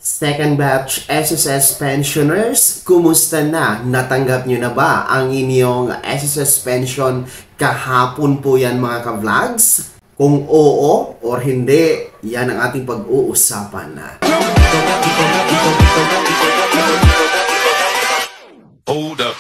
Second batch SSS pensioners, kumusta na? Natanggap nyo na ba ang inyong SSS pension kahapon po yan mga ka-vlogs? Kung oo or hindi, yan ang ating pag-uusapan na. Hold up.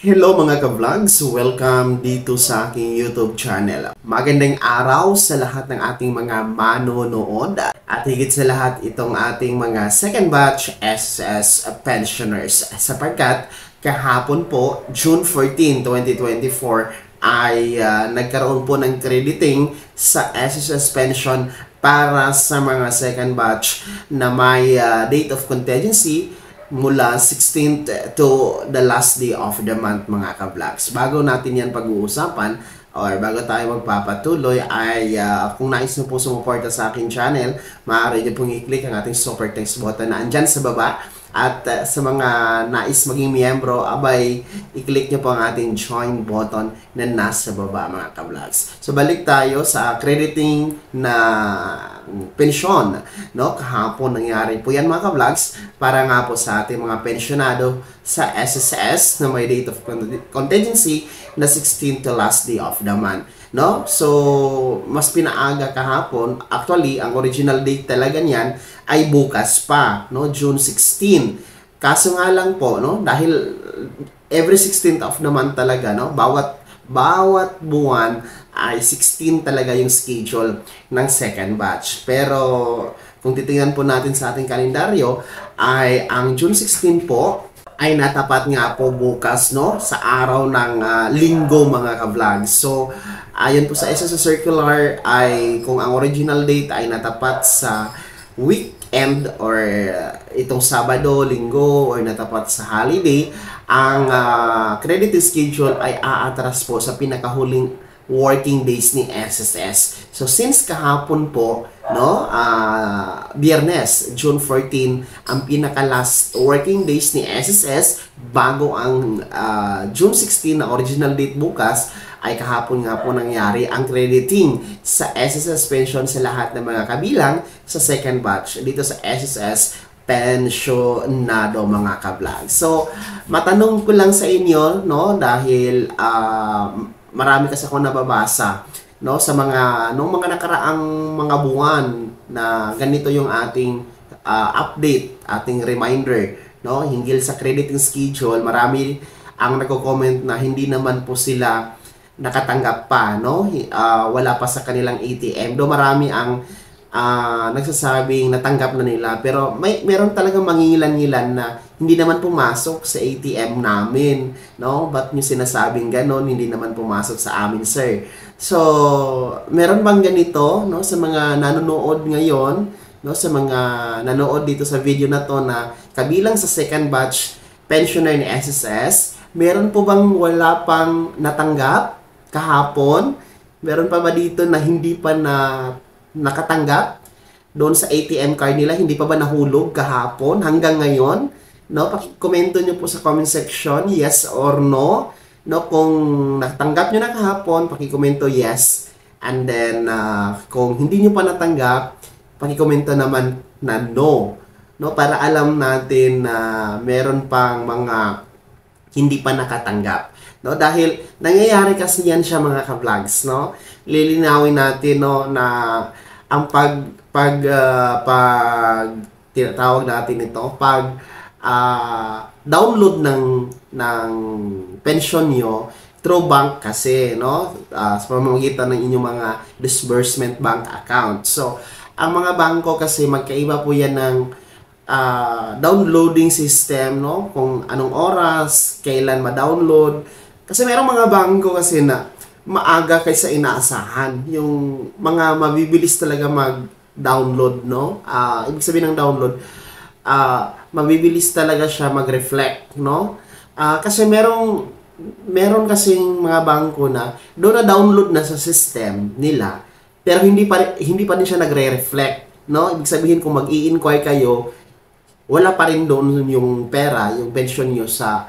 Hello mga ka-vlogs! Welcome dito sa aking YouTube channel. Magandang araw sa lahat ng ating mga manonood at higit sa lahat itong ating mga second batch SSS pensioners sapagkat kahapon po, June 14, 2024 ay nagkaroon po ng crediting sa SSS pension para sa mga second batch na may date of contingency mula 16th to the last day of the month mga ka-vlogs. Bago natin yan pag-uusapan or bago tayo magpapatuloy ay kung nais nyo po sumuporta sa aking channel, maaari nyo pong i-click ang ating super thanks button na andyan sa baba. At sa mga nais maging miyembro, abay, i-click nyo po ang ating join button na nasa baba mga ka-vlogs. So balik tayo sa crediting na pensyon, no? Kahapon nangyari po yan mga ka-vlogs para nga po sa ating mga pensyonado sa SSS na may date of contingency na 16th to last day of the month, no? So mas pinaaga kahapon. Actually ang original date talaga niyan ay bukas pa, no? June 16. Kaso nga lang po, no, dahil every 16th of the month talaga, no, bawat buwan ay 16 talaga yung schedule ng second batch. Pero kung titingnan po natin sa ating kalendaryo ay ang June 16 po ay natapat nga po bukas, no, sa araw ng linggo mga ka-vlog. So ayon po sa SSS circular ay kung ang original date ay natapat sa weekend or itong Sabado, Linggo or natapat sa holiday, ang credit schedule ay aatras po sa pinakahuling working days ni SSS. So since kahapon po, no, Biyernes, June 14 ang pinaka last working days ni SSS bago ang June 16 na original date bukas, ay kahapon nga po nangyari ang crediting sa SSS pension sa lahat ng mga kabilang sa second batch dito sa SSS pensionado mga ka-vlog. So matanong ko lang sa inyo, no, dahil marami kasi ako nababasa, no, sa mga mga nakaraang mga buwan na ganito yung ating update, ating reminder, no, hinggil sa crediting schedule. Marami ang nagko-comment na hindi naman po sila nakatanggap pa, no, wala pa sa kanilang ATM. Do marami ang nagsasabing natanggap na nila, pero meron talagang mangingilan-ngilan na hindi naman pumasok sa ATM namin, no? Ba't nyo sinasabing ganon, hindi naman pumasok sa amin, sir? So meron bang ganito, no, sa mga nanonood ngayon, no, sa mga nanood dito sa video na to na kabilang sa second batch pensioner ni SSS, meron po bang wala pang natanggap kahapon? Meron pa ba dito na hindi pa nakatanggap doon sa ATM card nila? Hindi pa ba nahulog kahapon hanggang ngayon? No, paki-komento nyo po sa comment section, yes or no. No, kung natanggap nyo na kahapon, paki-komento yes. And then kung hindi nyo pa natanggap, paki-komento naman na no. No, para alam natin na meron pang mga hindi pa nakatanggap. No, dahil nangyayari kasi yan siya mga ka-vlogs, no. Lilinawin natin, no, na ang tinatawag natin ito pag download ng pension nyo through bank kasi, no, sa pamamagitan ng inyong mga disbursement bank account. So ang mga bangko kasi magkaiba po yan ng downloading system, no, kung anong oras, kailan ma-download. Kasi merong mga bangko kasi na maaga kaysa inaasahan. Yung mga mabibilis talaga mag-download, no? Ibig sabihin ng download, mabibilis talaga siya mag-reflect, no? Kasi meron kasing mga bangko na doon na download na sa system nila, pero hindi pa din siya nagre-reflect, no? Ibig sabihin kung mag-i-inquire kayo, wala pa rin doon yung pera, yung pension nyo sa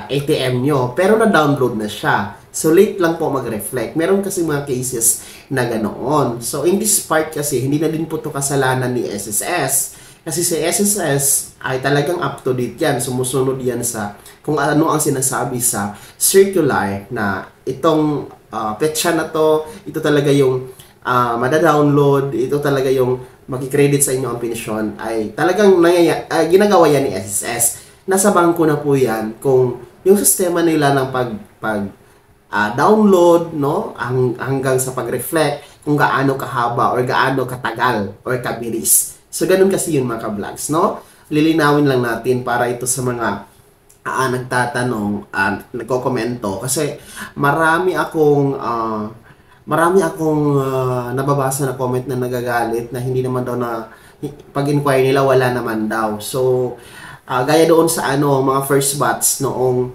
ATM nyo, pero na-download na siya. So, late lang po mag-reflect. Meron kasi mga cases na ganoon. So, in this part kasi, hindi na din po ito kasalanan ni SSS. Kasi si SSS ay talagang up to date yan. Sumusunod yan sa kung ano ang sinasabi sa circular na itong petsa na to, ito talaga yung mada-download, ito talaga yung makikredit sa inyo ang pensyon, ay talagang ginagawa yan ni SSS. Nasa bangko na po yan kung yung sistema nila ng download, no, hanggang sa pag-reflect kung gaano kahaba or gaano katagal or kabilis. So, ganun kasi yun mga ka-vlogs, no? Lilinawin lang natin para ito sa mga nagtatanong at nagko-komento kasi marami akong nababasa na comment na nagagalit na hindi naman daw na pag-inquire nila wala naman daw. So, gaya doon sa mga first batch noong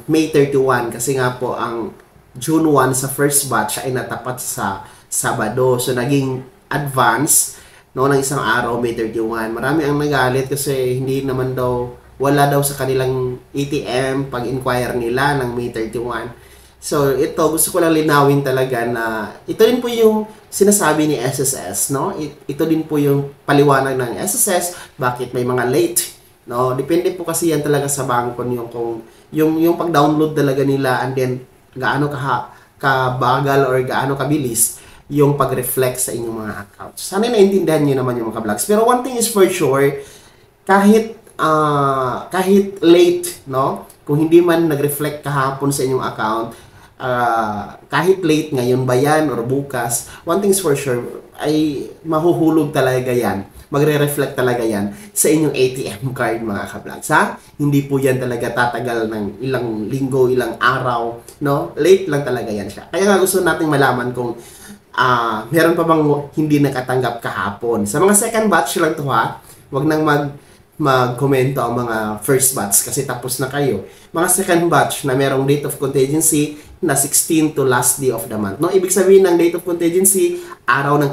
May 31 kasi nga po ang June 1 sa first batch ay natapat sa Sabado. So, naging advance noong ng isang araw, May 31. Marami ang nagalit kasi hindi naman daw, wala daw sa kanilang ATM pag-inquire nila ng May 31. So, ito, gusto ko lang linawin talaga na ito din po yung sinasabi ni SSS, no? Ito din po yung paliwanag ng SSS, bakit may mga late, no? Depende po kasi yan talaga sa bangko niyo kung yung pag-download talaga nila and then gaano kabagal or gaano kabilis yung pag-reflect sa inyong mga accounts. Sana naintindihan niyo naman yung mga vlogs. Pero one thing is for sure, kahit late, no? Kung hindi man nag-reflect kahapon sa inyong account, kahit late ngayon ba yan or bukas, one thing is for sure, ay mahuhulog talaga yan. Magre-reflect talaga yan sa inyong ATM card mga ka-vlogs, ha? Hindi po yan talaga tatagal ng ilang linggo, ilang araw, no? Late lang talaga yan siya. Kaya nga gusto nating malaman kung meron pa bang hindi nakatanggap kahapon. Sa mga second batch lang to, ha? Huwag nang mag-komento ang mga first batch kasi tapos na kayo. Mga second batch na merong date of contingency na 16 to last day of the month. No, ibig sabihin ng date of contingency, araw ng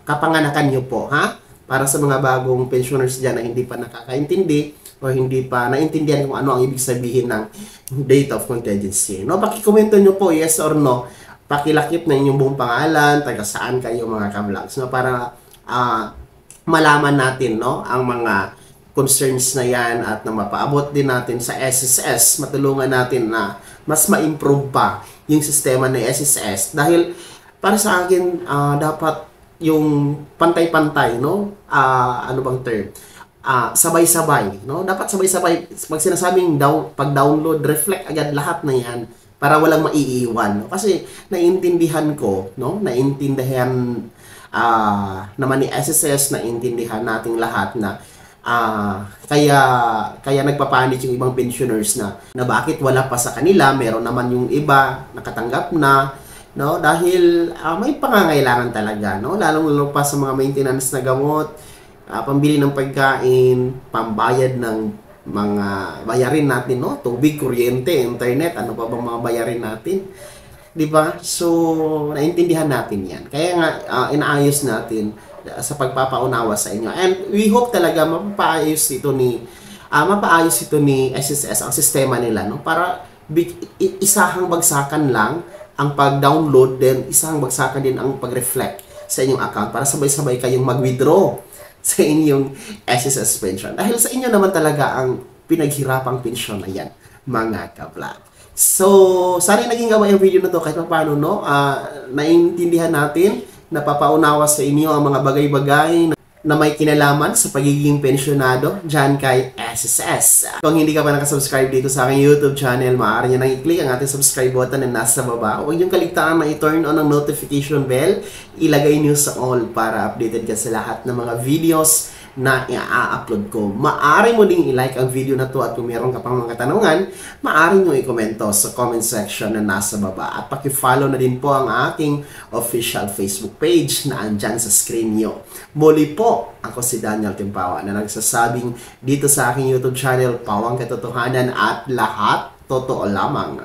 kapanganakan nyo po, ha? Para sa mga bagong pensioners dyan na hindi pa nakakaintindi o hindi pa naintindihan kung ano ang ibig sabihin ng date of contingency. No, paki-komento nyo po yes or no. Pakilakip na inyong buong pangalan, taga saan kayo mga ka-vlogs, no, para malaman natin, no, ang mga concerns na yan at na mapaabot din natin sa SSS, matulungan natin na mas ma-improve pa yung sistema ng SSS dahil para sa akin dapat yung pantay-pantay, no, ano bang term, sabay-sabay, no, dapat sabay-sabay pag sinasabing pag-download, reflect agad lahat na yan para walang maiiwan, no? Kasi naiintindihan ko, no, naiintindihan naman ni SSS, naiintindihan nating lahat na kaya nagpapanik yung ibang pensioners na bakit wala pa sa kanila, meron naman yung iba nakatanggap na, no, dahil may pangangailangan talaga, no, lalong-lalo pa sa mga maintenance na gamot, pambili ng pagkain, pambayad ng mga bayarin natin, no, tubig, kuryente, internet, ano pa bang mga bayarin natin, di ba? So naintindihan natin yan, kaya nga inaayos natin sa pagpapaunawa sa inyo. And we hope talaga mapaayos ito ni SSS ang sistema nila, no? Para isahang bagsakan lang ang pag-download, then isahang bagsakan din ang pag-reflect sa inyong account para sabay-sabay kayong mag-withdraw sa inyong SSS pension. Dahil sa inyo naman talaga ang pinaghirapang pension na yan, mga ka-vlog. So, sana naging gawa yung video na to kahit paano, no? Naintindihan natin, napapaunawa sa inyo ang mga bagay-bagay na may kinalaman sa pagiging pensyonado dyan kay SSS. Kung hindi ka pa nakasubscribe dito sa aking YouTube channel, maaari nyo nang i-click ang ating subscribe button na nasa baba. Huwag nyo kaligtaan na i-turn on ang notification bell. Ilagay nyo sa all para updated ka sa lahat ng mga videos na i-upload ko. Maaari mo ding i-like ang video na to at kung meron ka pang mga katanungan, maaari nyo i-komento sa comment section na nasa baba. At paki-follow na din po ang aking official Facebook page na andyan sa screen nyo. Muli po, ako si Daniel Timpawa na nagsasabing dito sa aking YouTube channel, Pawang Katotohanan at lahat totoo lamang.